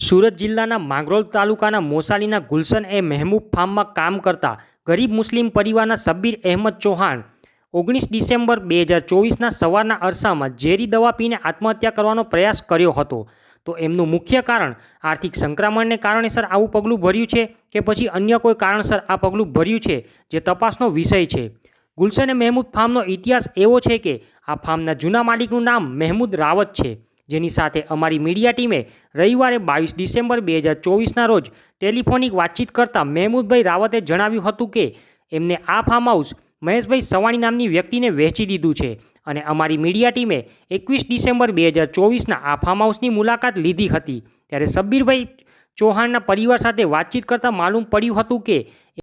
સુરત જિલ્લાના માંગરોળ તાલુકાના મોસાલીના ગુલશન એ મહેબૂબ ફાર્મમાં કામ કરતા ગરીબ મુસ્લિમ પરિવારના શબ્બીર અહેમદ ચૌહાણ 19 ડિસેમ્બર 2024ના સવારના અરસામાં ઝેરી દવા પીને આત્મહત્યા કરવાનો પ્રયાસ કર્યો હતો. તો એમનું મુખ્ય કારણ આર્થિક સંકરામણને કારણેસર આવું પગલું ભર્યું છે કે પછી અન્ય કોઈ કારણસર આ પગલું ભર્યું છે, જે તપાસનો વિષય છે. ગુલશન એ મહેમૂદ ફાર્મનો ઇતિહાસ એવો છે કે આ ફાર્મના જૂના માલિકનું નામ મહેમૂદ રાવત છે, જેની સાથે અમારી મીડિયા ટીમે રવિવારે 22 ડિસેમ્બર 2024ના રોજ ટેલિફોનિક વાતચીત કરતાં મહેમૂદભાઈ રાવતે જણાવ્યું હતું કે એમને આ ફાર્મ હાઉસ મહેશભાઈ સવાણી નામની વ્યક્તિને વહેંચી દીધું છે અને અમારી મીડિયા ટીમે 21 ડિસેમ્બર 2024ના આ ફાર્મ હાઉસની મુલાકાત લીધી હતી. ત્યારે શબ્બીરભાઈ ચૌહાણના પરિવાર સાથે વાતચીત કરતાં માલુમ પડ્યું હતું કે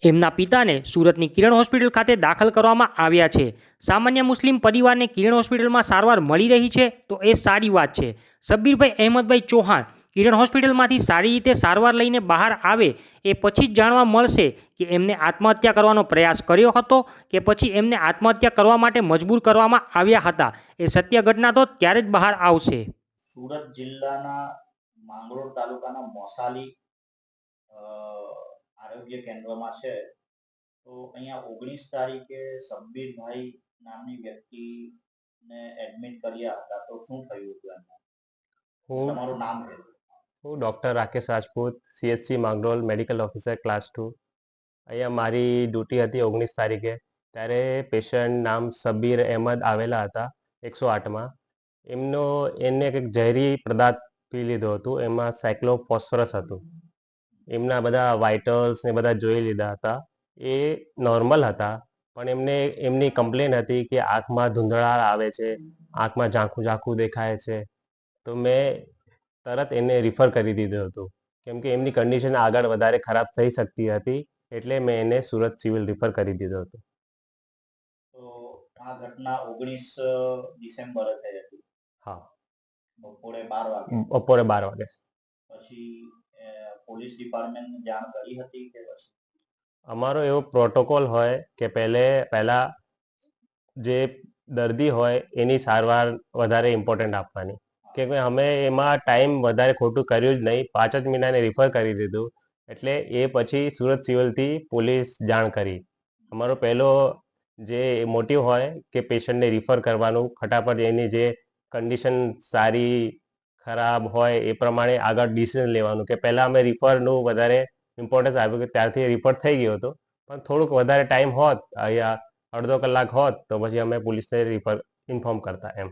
એમના પિતાને સુરતની કિરણ હોસ્પિટલ ખાતે દાખલ કરવામાં આવ્યા છે. સામાન્ય મુસ્લિમ પરિવારને કિરણ હોસ્પિટલમાં સારવાર મળી રહી છે, તો એ સારી વાત છે. શબ્બીરભાઈ અહેમદભાઈ ચૌહાણ કિરણ હોસ્પિટલમાંથી સારી રીતે સારવાર લઈને બહાર આવે એ પછી જ જાણવા મળશે કે એમને આત્મહત્યા કરવાનો પ્રયાસ કર્યો હતો કે પછી એમને આત્મહત્યા કરવા માટે મજબૂર કરવામાં આવ્યા હતા. એ સત્ય ઘટના તો ત્યારે જ બહાર આવશે. સુરત જિલ્લાના માંગરોળ તાલુકાના મોસાલી આરોગ્ય કેન્દ્રમાં છે. તો અહીંયા 19 તારીખે શબ્બીરભાઈ નામની વ્યક્તિને એડમિટ કર્યા હતા. તો શું થયું હતું એમને? તમારું નામ છે? હું doctor Rakesh Rajput, CHC Mangrol medical officer class 2. અહીંયા મારી ડ્યુટી હતી 19 તારીખે. ત્યારે પેશન્ટ નામ શબ્બીર અહેમદ આવેલા હતા 108માં. એને કંઈક ઝેરી પદાર્થ પી લીધું હતું, એમાં સાયક્લોફોસ્ફરસ હતું. એમના બધા વાઇટલ્સ ને બધા જોઈ લીધા હતા, એ નોર્મલ હતા. પણ એમની કમ્પ્લેન હતી કે આંખમાં ધૂંધળાટ આવે છે, આંખમાં ઝાંખું ઝાંખું દેખાય છે. તો મેં તરત એને રિફર કરી દીધું હતું, કેમ કે એમની કન્ડિશન આગળ વધારે ખરાબ થઈ શકતી હતી, એટલે મેં એને સુરત સિવિલ રિફર કરી દીધો હતો. તો આ ઘટના 19 ડિસેમ્બરે થઈ હતી? હા, બપોરે 12 વાગે. બપોરે 12 વાગે. પછી પોલીસ ડિપાર્ટમેન્ટને જાણ કરી હતી કે પછી? અમારો એવો પ્રોટોકોલ હોય કે પહેલા જે દર્દી હોય એની સારવાર વધારે ઇમ્પોર્ટન્ટ આપવાની, કે અમે એમાં ટાઈમ વધારે ખોટું કર્યું જ નહીં. 5 જ મહિનાને રિફર કરી દીધું. એટલે એ પછી સુરત સિવિલથી પોલીસ જાણ કરી. અમારો પહેલો જે મોટિવ હોય કે પેશન્ટને રિફર કરવાનું, ફટાફટ એની જે કન્ડિશન સારી ખરાબ હોય એ પ્રમાણે આગળ ડિસિઝન લેવાનું. કે પહેલાં અમે રિફરનું વધારે ઇમ્પોર્ટન્સ આપ્યું, કે ત્યારથી રિફર થઈ ગયો હતો. પણ થોડુંક વધારે ટાઈમ હોત, અહીંયા અડધો કલાક હોત, તો પછી અમે પોલીસને ઇન્ફોર્મ કરતા એમ.